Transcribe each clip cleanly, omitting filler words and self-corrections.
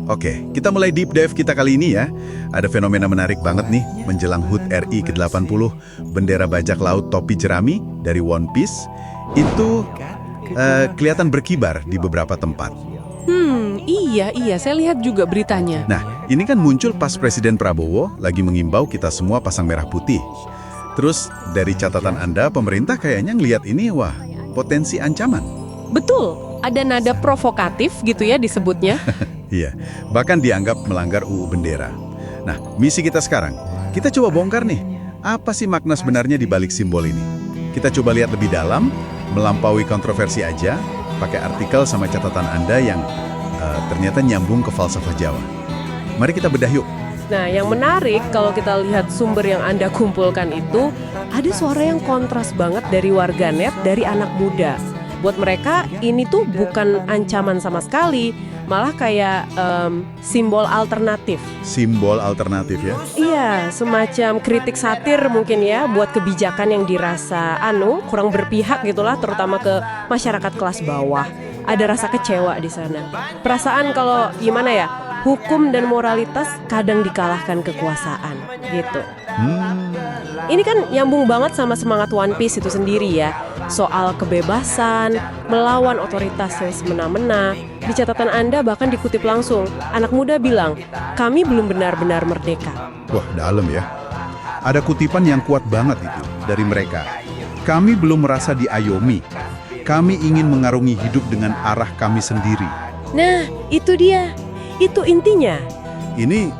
Oke, kita mulai deep dive kita kali ini ya. Ada fenomena menarik banget nih menjelang HUT RI ke-80, bendera bajak laut topi jerami dari One Piece itu kelihatan berkibar di beberapa tempat. Iya, saya lihat juga beritanya. Nah, ini kan muncul pas Presiden Prabowo lagi mengimbau kita semua pasang merah putih. Terus dari catatan Anda, pemerintah kayaknya ngelihat ini, wah, potensi ancaman. Betul, ada nada provokatif gitu ya disebutnya. Iya, bahkan dianggap melanggar UU Bendera. Nah, misi kita sekarang, kita coba bongkar nih, apa sih makna sebenarnya di balik simbol ini? Kita coba lihat lebih dalam, melampaui kontroversi aja, pakai artikel sama catatan Anda yang ternyata nyambung ke falsafah Jawa. Mari kita bedah yuk. Nah, yang menarik kalau kita lihat sumber yang Anda kumpulkan itu, ada suara yang kontras banget dari warganet, dari anak muda. Buat mereka, ini tuh bukan ancaman sama sekali, malah kayak simbol alternatif. Simbol alternatif ya? Iya, semacam kritik satir mungkin ya, buat kebijakan yang dirasa kurang berpihak gitulah, terutama ke masyarakat kelas bawah. Ada rasa kecewa di sana. Perasaan kalau gimana ya, hukum dan moralitas kadang dikalahkan kekuasaan, gitu. Ini kan nyambung banget sama semangat One Piece itu sendiri ya. Soal kebebasan, melawan otoritas yang semena-mena. Di catatan Anda bahkan dikutip langsung, anak muda bilang, kami belum benar-benar merdeka. Wah, dalam ya. Ada kutipan yang kuat banget itu dari mereka. Kami belum merasa diayomi. Kami ingin mengarungi hidup dengan arah kami sendiri. Nah, itu dia. Itu intinya. Ini,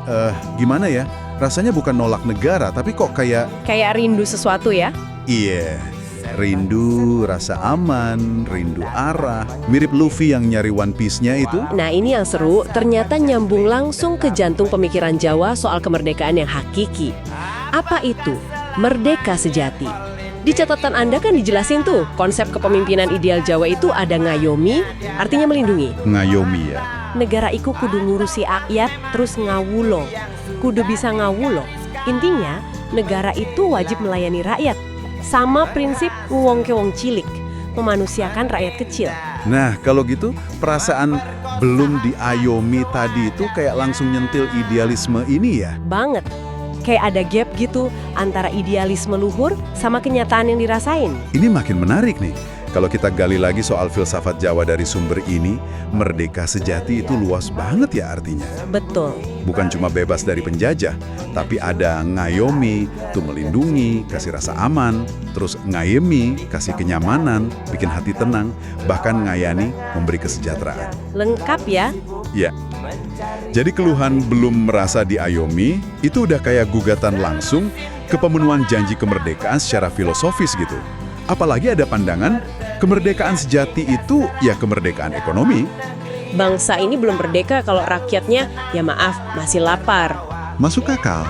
gimana ya? Rasanya bukan nolak negara, tapi kok kayak... Kayak rindu sesuatu ya? Iya, rindu rasa aman, rindu arah. Mirip Luffy yang nyari One Piece-nya itu. Nah, ini yang seru, ternyata nyambung langsung ke jantung pemikiran Jawa soal kemerdekaan yang hakiki. Apa itu? Merdeka sejati. Di catatan Anda kan dijelasin tuh, konsep kepemimpinan ideal Jawa itu ada ngayomi, artinya melindungi. Ngayomi ya. Negara iku kudu ngurusi rakyat, terus ngawulo. Kudu bisa ngawulo. Intinya, negara itu wajib melayani rakyat. Sama prinsip wong ke wong cilik, memanusiakan rakyat kecil. Nah, kalau gitu, perasaan belum diayomi tadi itu kayak langsung nyentil idealisme ini ya? Banget. Kayak ada gap gitu antara idealisme luhur sama kenyataan yang dirasain. Ini makin menarik nih. Kalau kita gali lagi soal filsafat Jawa dari sumber ini, merdeka sejati itu luas banget ya artinya. Betul. Bukan cuma bebas dari penjajah, tapi ada ngayomi, tuh melindungi, kasih rasa aman, terus ngayemi, kasih kenyamanan, bikin hati tenang, bahkan ngayani, memberi kesejahteraan. Lengkap ya? Ya. Jadi keluhan belum merasa diayomi, itu udah kayak gugatan langsung ke pemenuhan janji kemerdekaan secara filosofis gitu. Apalagi ada pandangan, kemerdekaan sejati itu ya kemerdekaan ekonomi. Bangsa ini belum merdeka kalau rakyatnya, ya maaf, masih lapar. Masuk akal.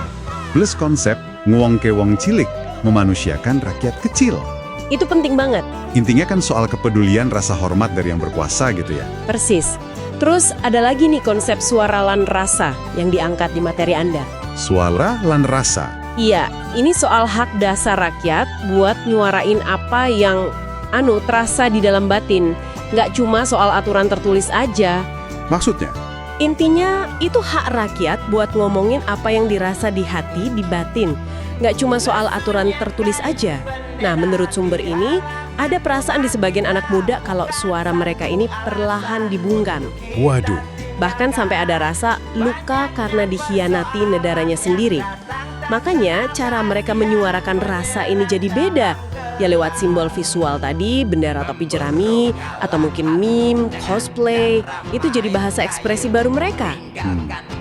Plus konsep nguwong ke wong cilik, memanusiakan rakyat kecil. Itu penting banget. Intinya kan soal kepedulian rasa hormat dari yang berkuasa gitu ya. Persis. Terus ada lagi nih konsep suara lan rasa yang diangkat di materi Anda. Suara lan rasa. Iya, ini soal hak dasar rakyat buat nyuarain apa yang terasa di dalam batin. Nggak cuma soal aturan tertulis aja. Maksudnya? Intinya itu hak rakyat buat ngomongin apa yang dirasa di hati, di batin. Nggak cuma soal aturan tertulis aja. Nah, menurut sumber ini, ada perasaan di sebagian anak muda kalau suara mereka ini perlahan dibungkam. Waduh. Bahkan sampai ada rasa luka karena dikhianati negaranya sendiri. Makanya cara mereka menyuarakan rasa ini jadi beda. Ya lewat simbol visual tadi, bendera topi jerami, atau mungkin meme, cosplay, itu jadi bahasa ekspresi baru mereka.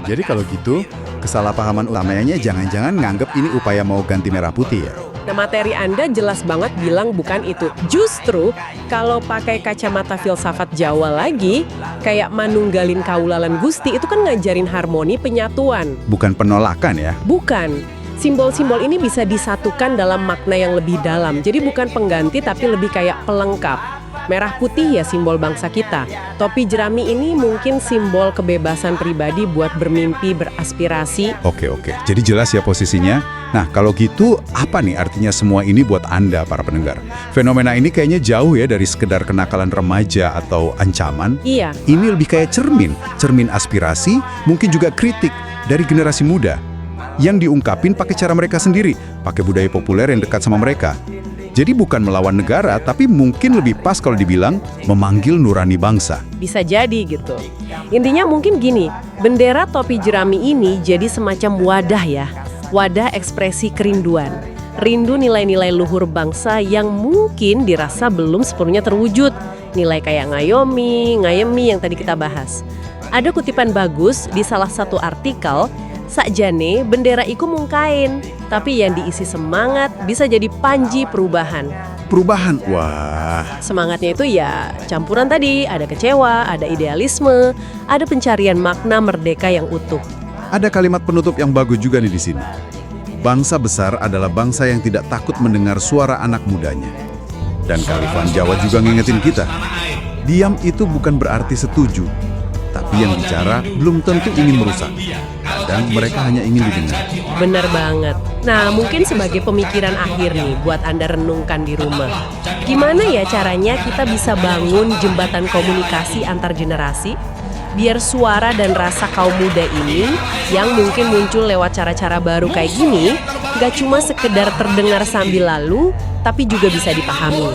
Jadi kalau gitu, kesalahpahaman utamanya jangan-jangan nganggep ini upaya mau ganti merah putih ya? Nah, materi Anda jelas banget bilang bukan itu. Justru, kalau pakai kacamata filsafat Jawa lagi, kayak manunggalin kaulalan Gusti, itu kan ngajarin harmoni penyatuan. Bukan penolakan ya? Bukan. Simbol-simbol ini bisa disatukan dalam makna yang lebih dalam. Jadi bukan pengganti, tapi lebih kayak pelengkap. Merah putih ya simbol bangsa kita. Topi jerami ini mungkin simbol kebebasan pribadi buat bermimpi, beraspirasi. Oke. Jadi jelas ya posisinya. Nah, kalau gitu, apa nih artinya semua ini buat Anda, para pendengar? Fenomena ini kayaknya jauh ya dari sekedar kenakalan remaja atau ancaman. Iya, Ini lebih kayak cermin aspirasi, mungkin juga kritik dari generasi muda yang diungkapin pakai cara mereka sendiri, pakai budaya populer yang dekat sama mereka. Jadi bukan melawan negara, tapi mungkin lebih pas kalau dibilang memanggil nurani bangsa. bisa jadi gitu. Intinya mungkin gini, bendera topi jerami ini jadi semacam wadah ya. Wadah ekspresi kerinduan. Rindu nilai-nilai luhur bangsa yang mungkin dirasa belum sepenuhnya terwujud. Nilai kayak ngayemi yang tadi kita bahas. Ada kutipan bagus di salah satu artikel, sakjane bendera iku mungkain, tapi yang diisi semangat bisa jadi panji perubahan. Perubahan, wah. Semangatnya itu ya campuran tadi, ada kecewa, ada idealisme, ada pencarian makna merdeka yang utuh. Ada kalimat penutup yang bagus juga nih di sini. Bangsa besar adalah bangsa yang tidak takut mendengar suara anak mudanya. Dan Khalifan Jawa juga ngingetin kita, diam itu bukan berarti setuju, tapi yang bicara belum tentu ingin merusak. Kadang mereka hanya ingin didengar. Bener banget. Nah, mungkin sebagai pemikiran akhir nih buat Anda renungkan di rumah. Gimana ya caranya kita bisa bangun jembatan komunikasi antar generasi? Biar suara dan rasa kaum muda ini yang mungkin muncul lewat cara-cara baru kayak gini, gak cuma sekedar terdengar sambil lalu, tapi juga bisa dipahami.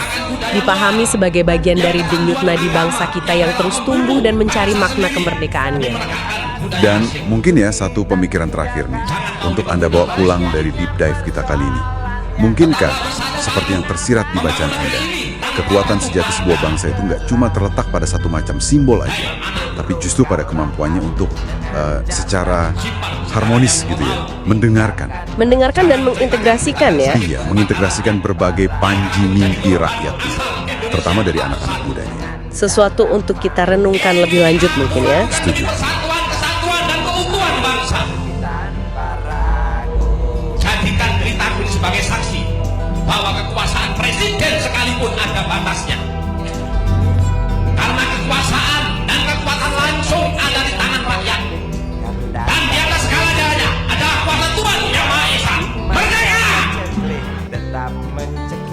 Dipahami sebagai bagian dari denyut nadi bangsa kita yang terus tumbuh dan mencari makna kemerdekaannya. Dan mungkin ya satu pemikiran terakhir nih, untuk Anda bawa pulang dari deep dive kita kali ini. Mungkinkah, seperti yang tersirat di bacaan Anda, kekuatan sejati sebuah bangsa itu nggak cuma terletak pada satu macam simbol aja, tapi justru pada kemampuannya untuk secara harmonis gitu ya, mendengarkan. Mendengarkan dan mengintegrasikan ya. Iya, mengintegrasikan berbagai panji mimpi rakyatnya, terutama dari anak-anak mudanya. Sesuatu untuk kita renungkan lebih lanjut mungkin ya. Setuju. Kesatuan dan keutuhan bangsa. Jadikan ceritaku ini sebagai saksi bahwa kekuasaan presiden sekalipun ada batasnya. Karena kekuasaan dan kekuatan langsung ada di tangan rakyat. Dan di atas segala-galanya adalah kuasa Tuhan yang Maha Esa. Merdeka! tetap mencegah